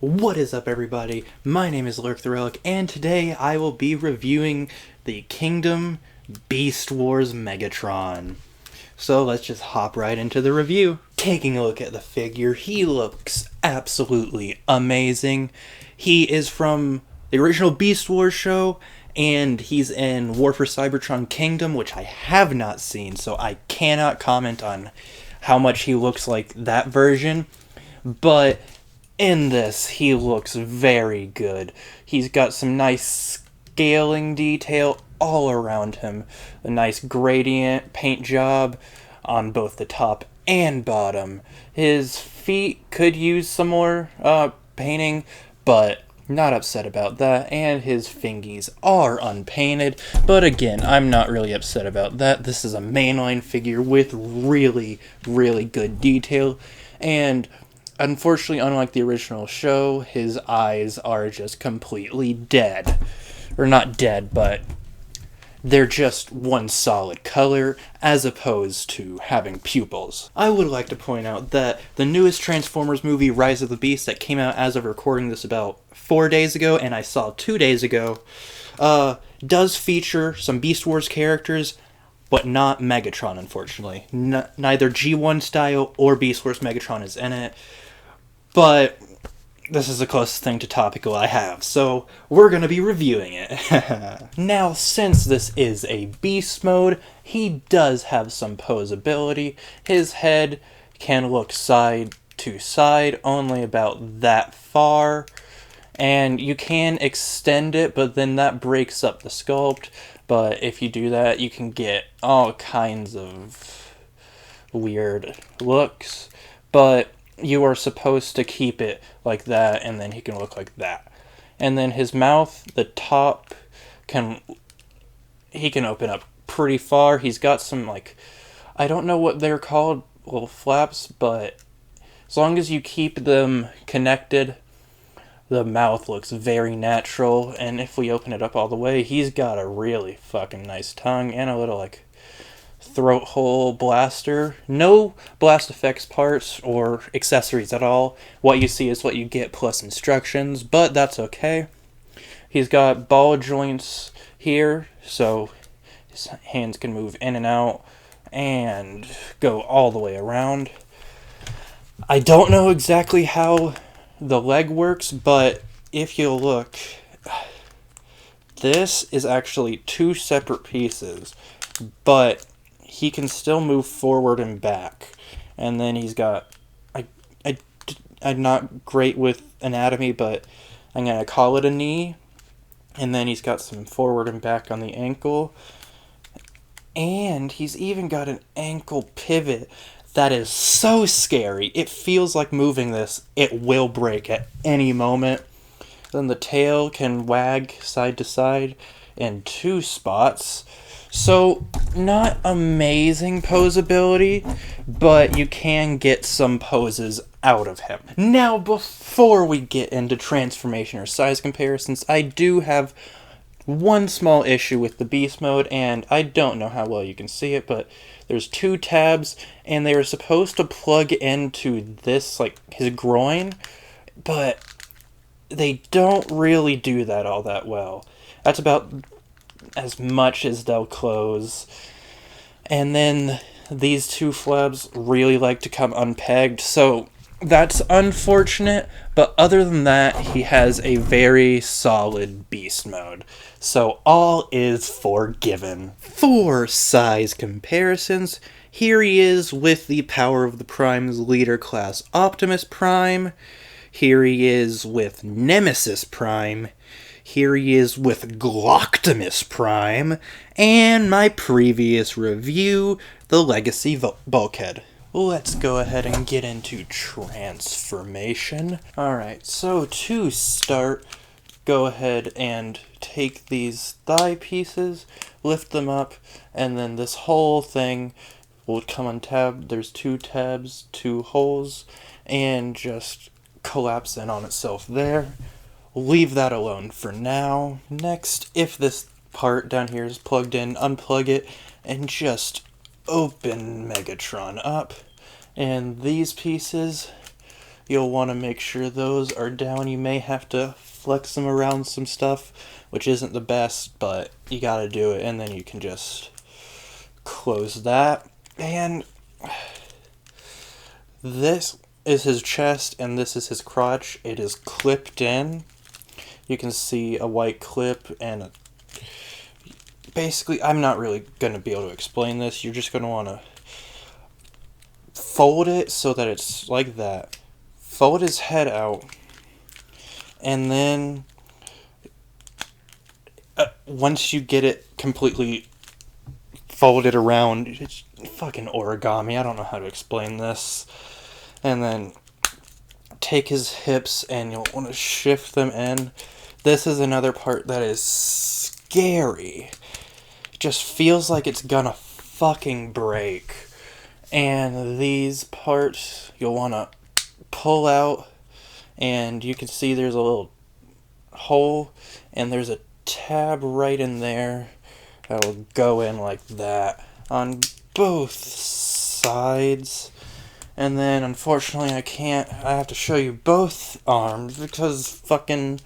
What is up, everybody? My name is Lurk the Relic, and today I will be reviewing the Kingdom Beast Wars Megatron. So let's just hop right into the review. Taking a look at the figure, he looks absolutely amazing. He is from the original Beast Wars show, and he's in War for Cybertron Kingdom, which I have not seen, so I cannot comment on how much he looks like that version. But in this, he looks very good. He's got some nice scaling detail all around him. A nice gradient paint job on both the top and bottom. His feet could use some more painting, but not upset about that. And his fingies are unpainted, but again, I'm not really upset about that. This is a mainline figure with really, really good detail, and unfortunately, unlike the original show, his eyes are just completely dead. Or not dead, but they're just one solid color, as opposed to having pupils. I would like to point out that the newest Transformers movie, Rise of the Beast, that came out as of recording this about 4 days ago, and I saw 2 days ago, does feature some Beast Wars characters, but not Megatron, unfortunately. Neither G1 style or Beast Wars Megatron is in it. But this is the closest thing to topical I have, so we're going to be reviewing it. Now, since this is a beast mode, he does have some posability. His head can look side to side, only about that far, and you can extend it, but then that breaks up the sculpt. But if you do that, you can get all kinds of weird looks, but you are supposed to keep it like that, and then he can look like that. And then his mouth, the top, he can open up pretty far. He's got some, like, I don't know what they're called, little flaps, but as long as you keep them connected, the mouth looks very natural. And if we open it up all the way, he's got a really fucking nice tongue and a little, like, throat hole blaster. No blast effects parts or accessories at all. What you see is what you get, plus instructions, but that's okay. He's got ball joints here, so his hands can move in and out and go all the way around. I don't know exactly how the leg works, but if you look, this is actually 2 separate pieces, but he can still move forward and back. And then he's got, I'm not great with anatomy, but I'm going to call it a knee. And then he's got some forward and back on the ankle. And he's even got an ankle pivot that is so scary. It feels like moving this, it will break at any moment. Then the tail can wag side to side in 2 spots. So, not amazing posability, but you can get some poses out of him. Now, before we get into transformation or size comparisons, I do have one small issue with the beast mode, and I don't know how well you can see it, but there's 2 tabs, and they are supposed to plug into this, like, his groin, but they don't really do that all that well. That's about as much as they'll close. And then these 2 flabs really like to come unpegged, so that's unfortunate, but other than that, he has a very solid beast mode. So all is forgiven. For size comparisons, here he is with the Power of the Prime's leader class Optimus Prime. Here he is with Nemesis Prime. Here he is with Glocktimus Prime, and my previous review, the Legacy Bulkhead. Let's go ahead and get into transformation. Alright, so to start, go ahead and take these thigh pieces, lift them up, and then this whole thing will come untabbed. There's 2 tabs, 2 holes, and just collapse in on itself there. Leave that alone for now. Next, if this part down here is plugged in, unplug it and just open Megatron up. And these pieces, you'll want to make sure those are down. You may have to flex them around some stuff, which isn't the best, but you gotta do it, and then you can just close that. And this is his chest, and this is his crotch. It is clipped in. You can see a white clip, and basically, I'm not really going to be able to explain this. You're just going to want to fold it so that it's like that. Fold his head out, and then once you get it completely folded around, it's fucking origami. I don't know how to explain this. And then take his hips, and you'll want to shift them in. This is another part that is scary. It just feels like it's gonna fucking break. And these parts you'll want to pull out, and you can see there's a little hole, and there's a tab right in there that will go in like that on both sides. And then, unfortunately, I have to show you both arms because fucking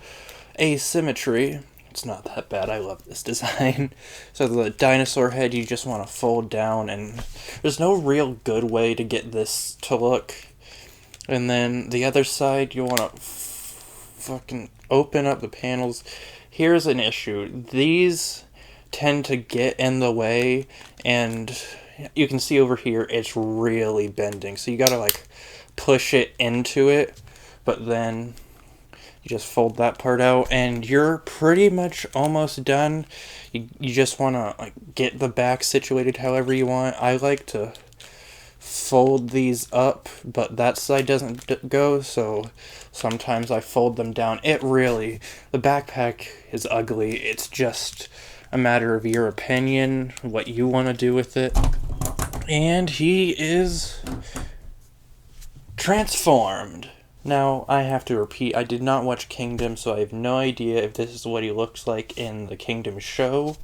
asymmetry. It's not that bad. I love this design. So the dinosaur head you just want to fold down, and there's no real good way to get this to look. And then the other side, you want to fucking open up the panels. Here's an issue. These tend to get in the way, and you can see over here it's really bending, so you gotta like push it into it, but then you just fold that part out and you're pretty much almost done. You just want to like get the back situated however you want. I like to fold these up, but that side doesn't go, so sometimes I fold them down. The backpack is ugly. It's just a matter of your opinion, what you want to do with it. And he is transformed. Now, I have to repeat, I did not watch Kingdom, so I have no idea if this is what he looks like in the Kingdom show,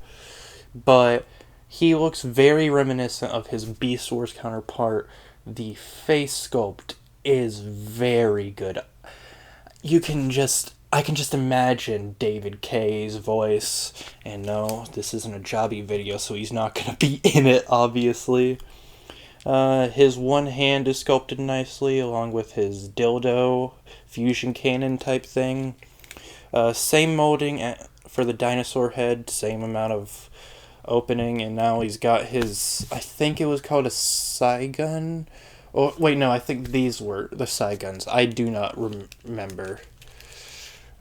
but he looks very reminiscent of his Beast Wars counterpart. The face sculpt is very good. I can just imagine David K's voice, and no, this isn't a jobby video, so he's not going to be in it, obviously. His one hand is sculpted nicely, along with his dildo, fusion cannon type thing. Same molding for the dinosaur head, same amount of opening, and now he's got his, I think it was called a Saigun. Oh, wait, no, I think these were the Saiguns. I do not remember.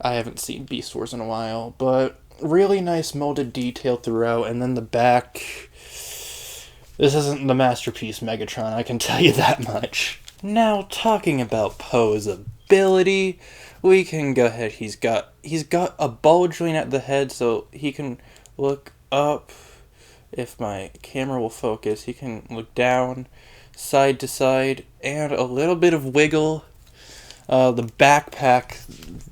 I haven't seen Beast Wars in a while, but really nice molded detail throughout, and then the back. This isn't the masterpiece Megatron, I can tell you that much. Now, talking about posability, we can go ahead. He's got a bulge line at the head, so he can look up. If my camera will focus, he can look down, side to side, and a little bit of wiggle. The backpack,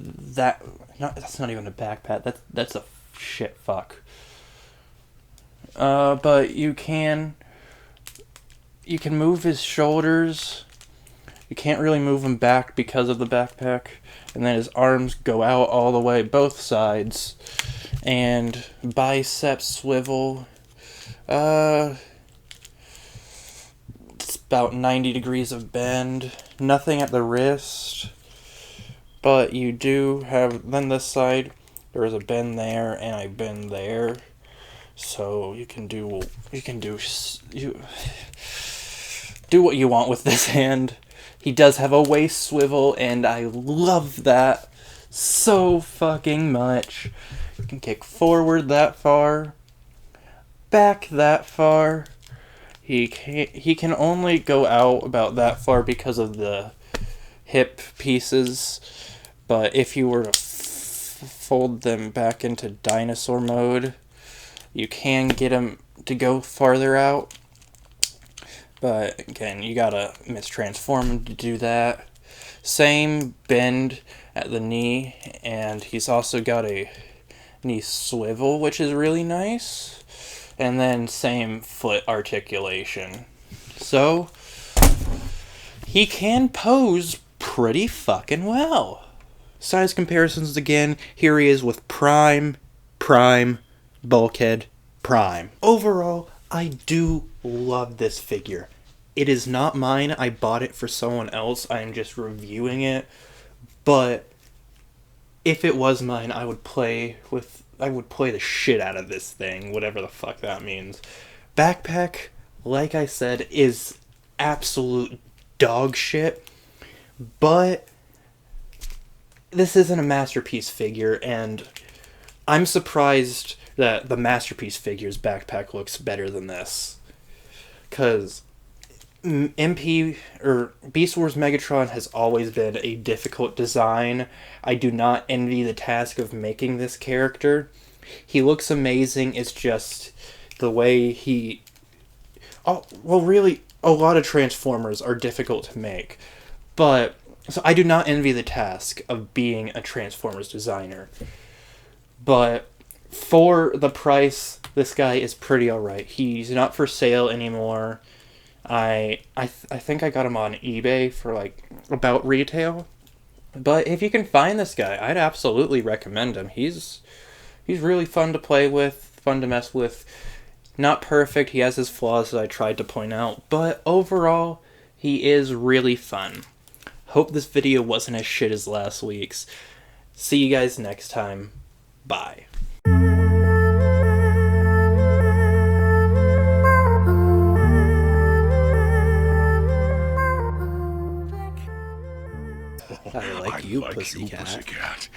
that's not even a backpack. That's a shit fuck. But you can move his shoulders. You can't really move him back because of the backpack. And then his arms go out all the way, both sides. And bicep swivel. It's about 90 degrees of bend. Nothing at the wrist. But you do have, then this side, there is a bend there and a bend there. So you do what you want with this hand. He does have a waist swivel, and I love that so fucking much. You can kick forward that far, back that far. He can only go out about that far because of the hip pieces, but if you were to fold them back into dinosaur mode, you can get him to go farther out. But again, you gotta mistransform him to do that. Same bend at the knee, and he's also got a knee swivel, which is really nice. And then same foot articulation. So he can pose pretty fucking well. Size comparisons again. Here he is with Prime, Bulkhead, Prime. Overall, I do love this figure. It is not mine. I bought it for someone else. I am just reviewing it. But if it was mine, I would play the shit out of this thing, whatever the fuck that means. Backpack, like I said, is absolute dog shit. But this isn't a Masterpiece figure, and I'm surprised that the Masterpiece figure's backpack looks better than this. Because Beast Wars Megatron has always been a difficult design. I do not envy the task of making this character. He looks amazing, it's just the way he... Oh, well, really, a lot of Transformers are difficult to make. But, so I do not envy the task of being a Transformers designer. But for the price, this guy is pretty alright. He's not for sale anymore. I think I got him on eBay for like about retail. But if you can find this guy, I'd absolutely recommend him. He's really fun to play with, fun to mess with. Not perfect, he has his flaws that I tried to point out, but overall, he is really fun. Hope this video wasn't as shit as last week's. See you guys next time. Bye. I like you, pussycat.